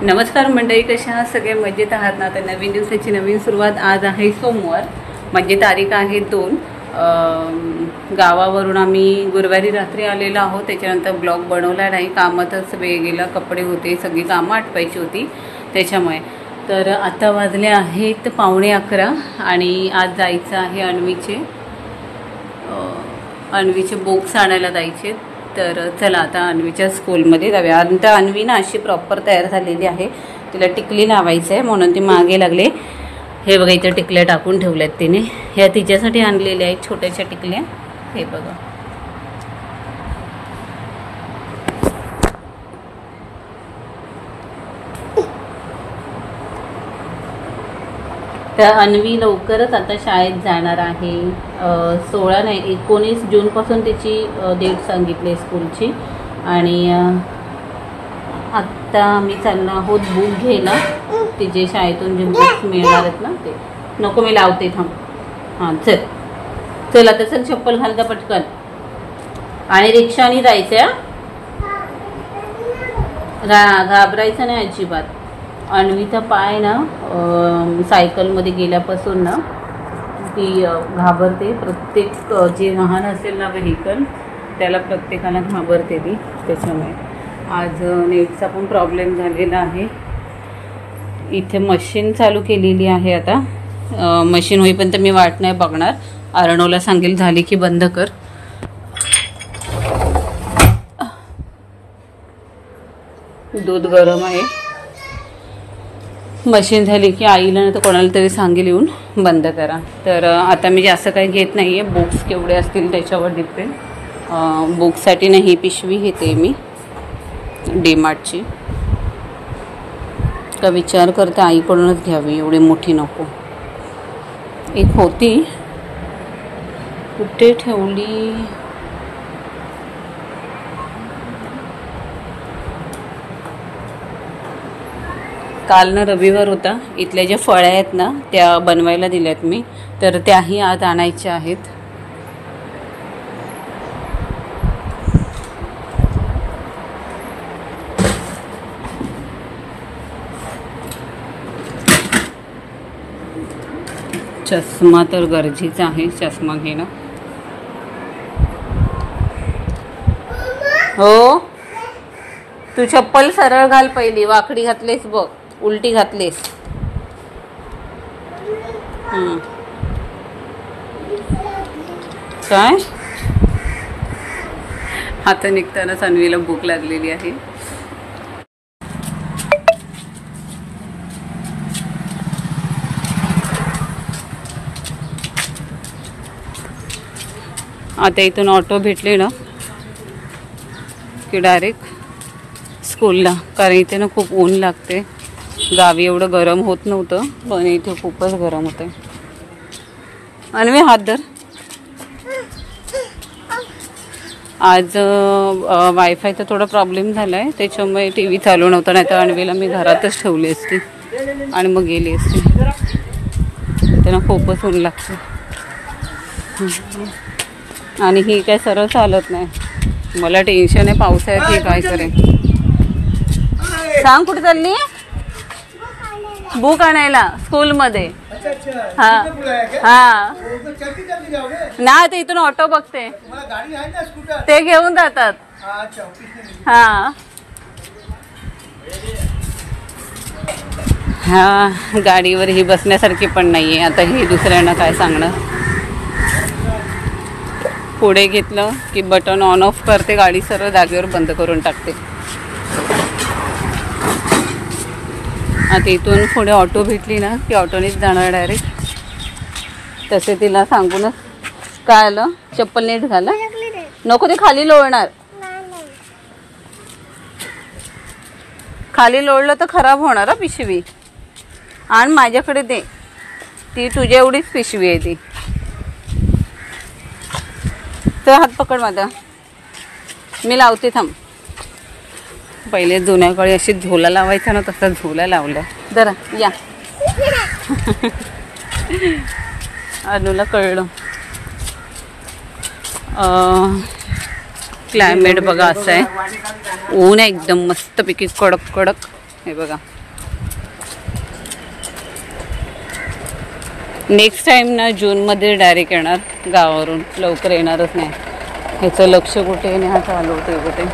नमस्कार मंडळी, कशा आहात? सगळे मजेत आहात ना? तर नवीन दिवसाची नवीन सुरुवात. आज आहे सोमवार, म्हणजे तारीख आहे 2. गावावरून आम्ही गुरुवारी रात्री आलेलो आहोत. त्याच्यानंतर ब्लॉग बनवला नाही, कामातच वेळ गेला. कपडे होते, सगळी कामं आटपायची होती त्याच्यामुळे. तर आता वाजले आहेत 11:15 आणि आज जायचं आहे अन्वीचे बुक्स आणायला जायचे. तर चला आता अन्वीच्या स्कूलमध्ये जाऊया. आता अन्वी ना अशी प्रॉपर तयार झालेली आहे. तिला टिकली लावायचं आहे म्हणून ती मागे लागले. हे बघा, इथे टिकल्या टाकून ठेवल्यात तिने. ह्या तिच्यासाठी आणलेल्या आहेत छोट्याशा टिकल्या. हे बघा, तर अन्वी लवकरच आता शाळेत जाणार आहे. 16 नाही 19 जूनपासून तिची डेट सांगितली स्कूलची. आणि आत्ता आम्ही चाललो आहोत बुक घ्यायला. तिचे शाळेतून जे बुक्स मिळणार आहेत ना ते. नको, मी लावते, थांब. हां चल आता चल, चप्पल घाल का पटकन. आणि रिक्षाने जायचं. घाबरायचं नाही अजिबात. अन्वीचा पाय ना सायकलमध्ये गेल्यापासून ना ती घाबरते. प्रत्येक जे वाहन असेल ना व्हेकल, त्याला प्रत्येकाला घाबरते ती. त्याच्यामुळे आज नेटचा पण प्रॉब्लेम झालेला आहे. इथे मशीन चालू केलेली आहे. आता मशीन होईपर्यंत मी वाट नाही बघणार. अर्णवला सांगेल झाली की बंद कर. दूध गरम आहे. मशीन झाली की आईला नाही तर कोणाला तरी सांगेल येऊन बंद करा. तर आता मी जास्त काही घेत नाही आहे. बुक्स केवढे असतील त्याच्यावर डिपेंड. बुक्ससाठी नाही ही पिशवी घेते मी डीमार्टची. का विचार करते आईकडूनच घ्यावी, एवढी मोठी नको. एक होती, कुठे ठेवली? काल ना रविवार होता. इथल्या ज्या फळ्या आहेत ना त्या बनवायला दिल्यात मी, तर त्याही आज आणायच्या आहेत. चष्मा तर गरजेचा आहे, चष्मा घेणं. हो, तू चप्पल सरळ घाल पहिली. वाकडी घातलीस बघ, उलटी घातलीस. काय आता निघताना अन्वीला भूक लागलेली आहे. आता इथून ऑटो भेटले ना की डायरेक्ट स्कूलला. कारण इथे ना खूप ऊन लागते. गावी एवढं गरम होत नव्हतं, पण इथे खूपच गरम होतं. अन्वी हात धर. आज वायफायचा थोडा प्रॉब्लेम झाला आहे, त्याच्यामुळे टी व्ही चालू नव्हता. नाही तर अन्वीला मी घरातच ठेवली असती आणि मग गेली असती. त्यांना खूपच ऊन लागते. आणि ही काय सरळ चालत नाही. मला टेन्शन आहे पावसाळ्यात ही काय करेन. सांग कुठे चालली? बुक आणायला स्कूलमध्ये. हां हां ना, ते इथून ऑटो बघते, ते घेऊन जातात. हां हां, गाडीवर ही बसण्यासारखी पण नाही आहे. आता ही दुसऱ्यांना काय सांगणार. पुढे घेतलं की बटन ऑन ऑफ करते, गाडी सरळ जागेवर बंद करून टाकते. आता इथून पुढे ऑटो भेटली ना की ऑटोनेच जाणार डायरेक्ट. तसे तिला सांगूनच. काय आलं? चप्पल नीट घाला. नको, ते खाली लोळणार. खाली लोळलं तर खराब होणार हा पिशवी. आणि माझ्याकडे दे, ती तुझ्या एवढीच पिशवी आहे ती. तर हात पकड माझा, मी लावते, थांब. पहिले जुन्या काळी अशी झोला लावायचा ना, तसा झोला लावला. जरा या. अनुला कळलं. क्लायमेट बघा असं आहे. ऊन आहे एकदम मस्तपैकी कडक कडक. हे बघा नेक्स्ट टाइम ना जूनमध्ये डायरेक्ट येणार गावावरून, लवकर येणारच नाही. ह्याचं लक्ष कुठे आणि हा चालवतोय कुठे.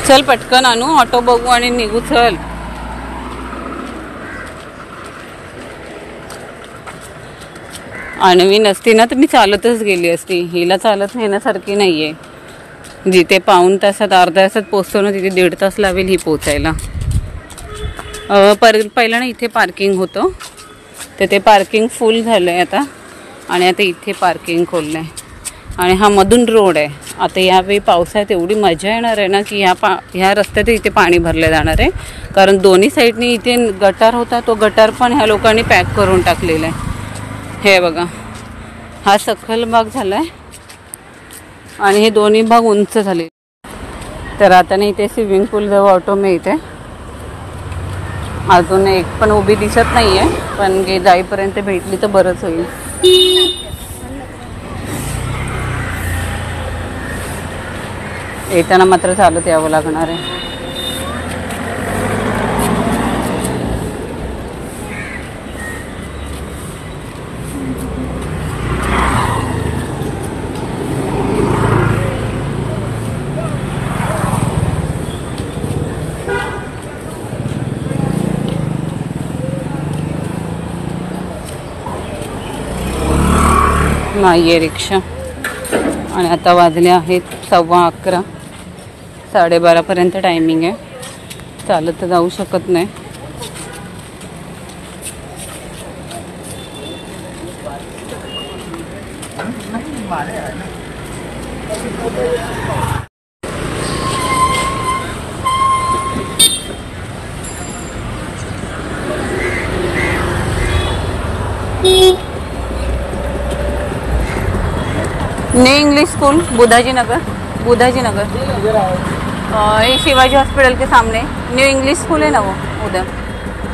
चल पटकन आणू, ऑटो बघू आणि निघू. चल. आणवी नसती ना तर मी चालतच गेली असती. हिला चालत नेण्यासारखी नाही आहे. जिथे पाऊण तासात अर्ध्या तासात पोचतो ना तिथे 1.5 तास लागेल ही पोचायला. पहिलं ना इथे पार्किंग होतं तर ते पार्किंग फुल झालं आहे आता आणि आता इथे पार्किंग खोललं आहे. आणि हा मधून रोड आहे. आता यावेळी पावसाळ्यात एवढी मजा येणार आहे ना की ह्या रस्त्यात इथे पाणी भरलं जाणार आहे. कारण दोन्ही साईडनी इथे गटार होता, तो गटार पण ह्या लोकांनी पॅक करून टाकलेला आहे. हे बघा, हा सखल भाग झाला आहे आणि हे दोन्ही भाग उंच झाले. तर आता नाही इथे स्विमिंग पूल जवळ ऑटो मिळते. अजून एक पण उभी दिसत नाही आहे, पण जाईपर्यंत भेटली तर बरंच होईल. येताना मात्र चालत यावं लागणार आहे. नाही आहे रिक्षा. आणि आता वाजले आहेत 11:15. 12:30पर्यंत टायमिंग आहे. चालत तर जाऊ शकत नाही. न्यू इंग्लिश स्कूल बुधाजी नगर. ये शिवाजी हॉस्पिटल के सामने न्यू इंग्लिश स्कूल है ना वो उधर.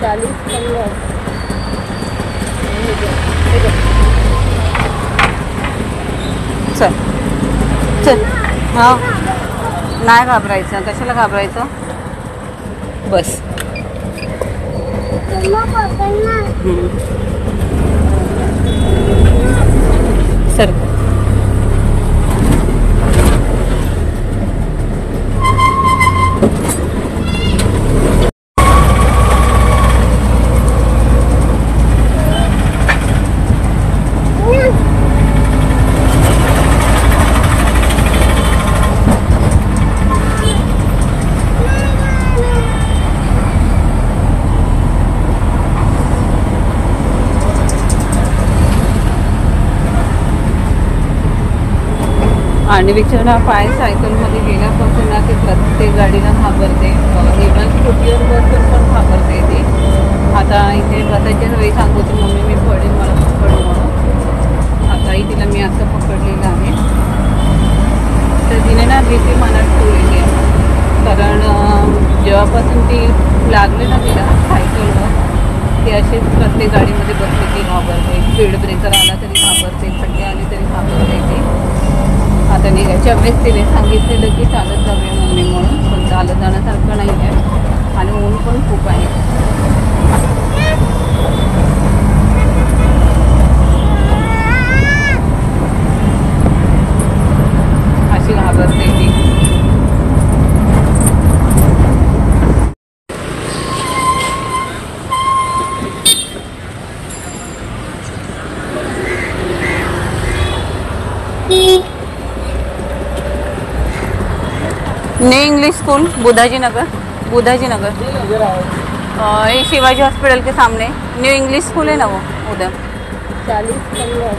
40-15. चल चल. हां नाही घाबरायचं. कशाला घाबरायचं. बस. सर आणि विचारा पाय सायकलमध्ये गेल्यापासून ना ते प्रत्येक गाडीला घाबरते. इव्हन स्कूटीवर बसून पण घाबरते ती. आता इथे बसायच्या वेळी सांगू की मम्मी मी पडेल, मला पकड म्हणून. आताही तिला मी असं पकडलेलं आहे. तर तिने ना भीती मनात ठेवलेली आहे. कारण जेव्हापासून ती लागली ना तिला सायकलवर, ती अशीच प्रत्येक गाडीमध्ये बसली की घाबरते. स्पीड ब्रेकर आला तरी घाबरते, खड्डे आले तरी घाबरते ती. आता निघायच्या वेळेस तिने सांगितलेलं की चालत जाऊया मम्मी म्हणून, पण चालत जाण्यासारखं नाही आहे आणि ऊन पण खूप आहे. अशी घाबरते ती. न्यू इंग्लिश स्कूल बुधाजी नगर. ये शिवाजी हॉस्पिटल के सामने न्यू इंग्लिश स्कूल है ना वो उधर. 40-15.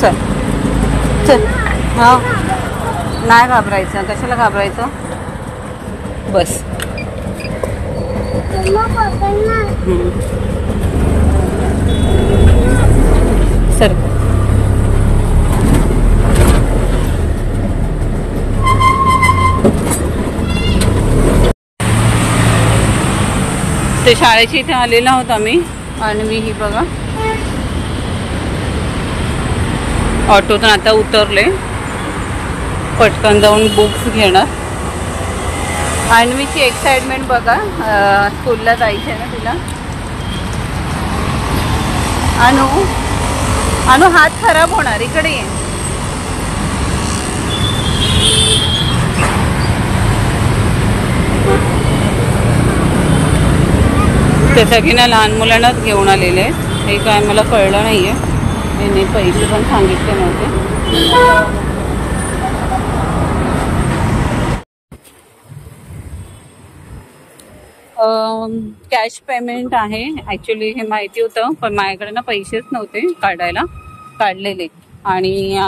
चल चल. हां नाही घाबरायचं. कशाला घाबरायचं. बस. सर ते शाळेच्या इथे आलेला होता मी. आणि मी ही बघा ऑटोतून आता उतरले. पटकन जाऊन बुक्स घेणार अन्वीची एक्साइटमेंट बघा, स्कूलला जायचं आहे ना तिला. अनु अनु हात खराब होणार, इकडे ये. ते सगळ्यांना लहान मुलांनाच घेऊन आलेले आहेत. हे काय मला कळलं नाही आहे, यांनी पैसे पण सांगितले नव्हते. कॅश पेमेंट आहे ॲक्च्युली, हे माहिती होतं पण माझ्याकडे ना पैसेच नव्हते काढलेले. आणि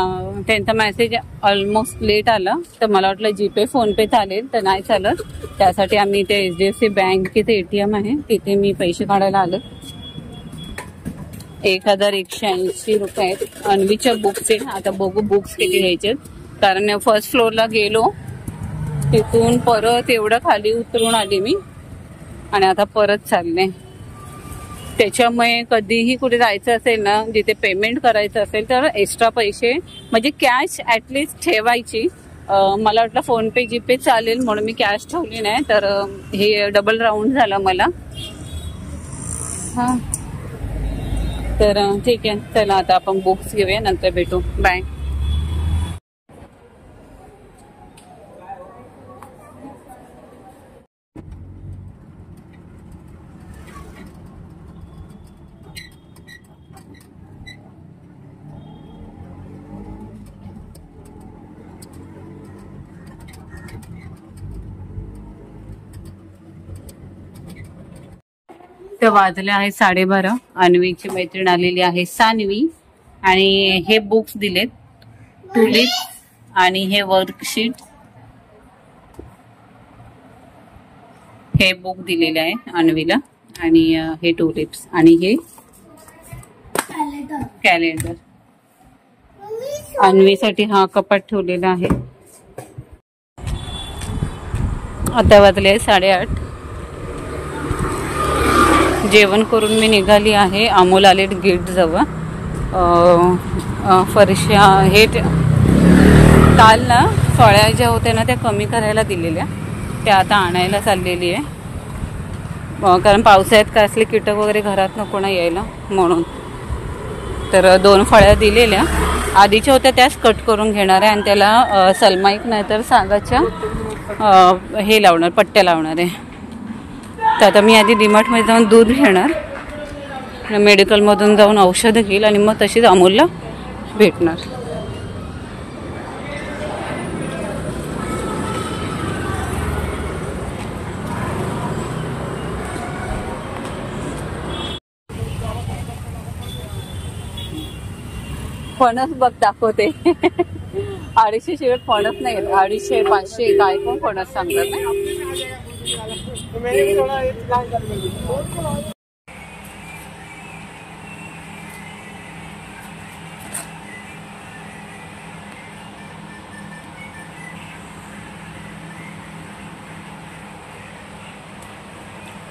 त्यांचा मेसेज ऑलमोस्ट लेट आला, तर मला वाटलं जीपे फोनपे चालेल, तर नाही चालत. त्यासाठी आम्ही ते HDFC बँकेचे ATM आहे तिथे मी पैसे काढायला आले. 1180 रुपये आहेत अन्वीच्या बुक्सचे. आता बघू बुक्स किती घ्यायचे, कारण फर्स्ट फ्लोअरला गेलो, तिथून परत एवढं खाली उतरून आले मी आणि आता परत चालले. त्याच्यामुळे कधीही कुठे जायचं असेल ना, जिथे पेमेंट करायचं असेल तर एक्स्ट्रा पैसे म्हणजे कॅश ॲटलिस्ट ठेवायची. मला वाटलं फोनपे जीपे चालेल म्हणून मी कॅश ठेवली नाही, तर हे डबल राऊंड झाला मला. हां तर ठीक आहे, चला आता आपण बुक्स घेऊया, नंतर भेटू. बाय. तर वाजले आहे 12:30. अन्वीची मैत्रीण आलेली आहे सान्वी, आणि हे बुक्स दिलेत, टुलिप आणि हे वर्कशीट. हे बुक दिलेले आहे अन्वीला, आणि हे टुलिप्स आणि हे कॅलेंडर. अन्वीसाठी हा कपाट ठेवलेला आहे. आता वाजले 8:30. जेवण करून मी निघाली आहे. अमोल आले गेट जवळ. फरशा हे काल ना फळ्या ज्या होत्या ना त्या कमी करायला दिलेल्या, त्या आता आणायला चाललेली आहे. कारण पावसाळ्यात काय असले कीटक वगैरे घरात नको ना यायला म्हणून. तर 2 फळ्या दिलेल्या आधीच्या होत्या त्याच कट करून घेणार आहे, आणि त्याला सलमाईक नाही तर सागाच्या हे लावणार, पट्ट्या लावणार आहे. तर आता मी आधी डीमार्टमध्ये जाऊन दूध घेणार, मेडिकलमधून जाऊन औषधं घेईल, आणि मग तशीच अमोलला भेटणार. फणस बघ दाखवते. 250 शिवाय फणस नाही, 250 500 काय पण फणस सांगतात ना.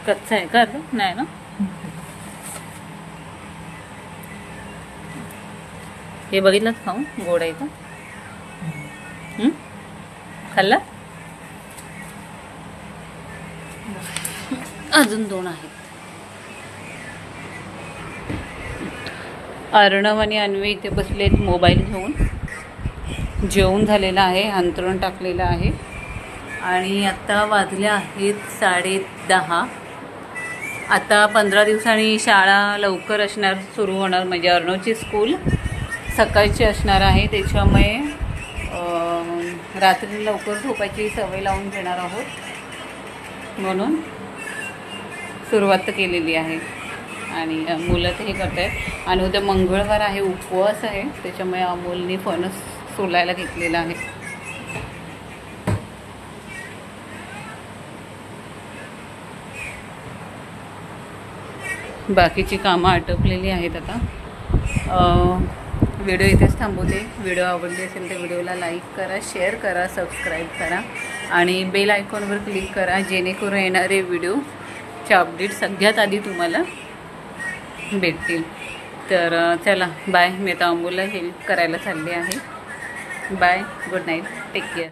कच्चा आहे का? नाही ना. हे बघितलं खाऊन, गोड आहे का? खाल्ला? अजून 2 आहेत. अर्णव आणि अन्वी इथे बसलेत मोबाईल घेऊन. जेवण झालेलं आहे, अंथरूण टाकलेलं आहे, आणि आता वाजले आहेत 10:30. आता 15 दिवसांनी शाळा लवकर असणार, सुरू होणार, म्हणजे अर्णवची स्कूल सकाळची असणार आहे. त्याच्यामुळे रात्री लवकर झोपायची सवय लावून घेणार आहोत, म्हणून सुरुवात केलेली आहे. आणि मुलं ते हे करत आहेत. आणि उद्या मंगळवार आहे, उपवास आहे, त्याच्यामुळे अमोलने फणस सोलायला घेतलेला आहे. बाकीची कामं आटोपलेली आहेत. आता व्हिडिओ इथेच थांबवते. व्हिडिओ आवडली असेल तर व्हिडिओला लाईक करा, शेअर करा, सबस्क्राईब करा, आणि बेल आयकॉनवर क्लिक करा, जेणेकरून येणारे व्हिडिओचे अपडेट सगळ्यात आधी तुम्हाला भेटतील. तर चला बाय. मी आता अमोलला हेल्प करायला चालली आहे. Bye, good night, take care.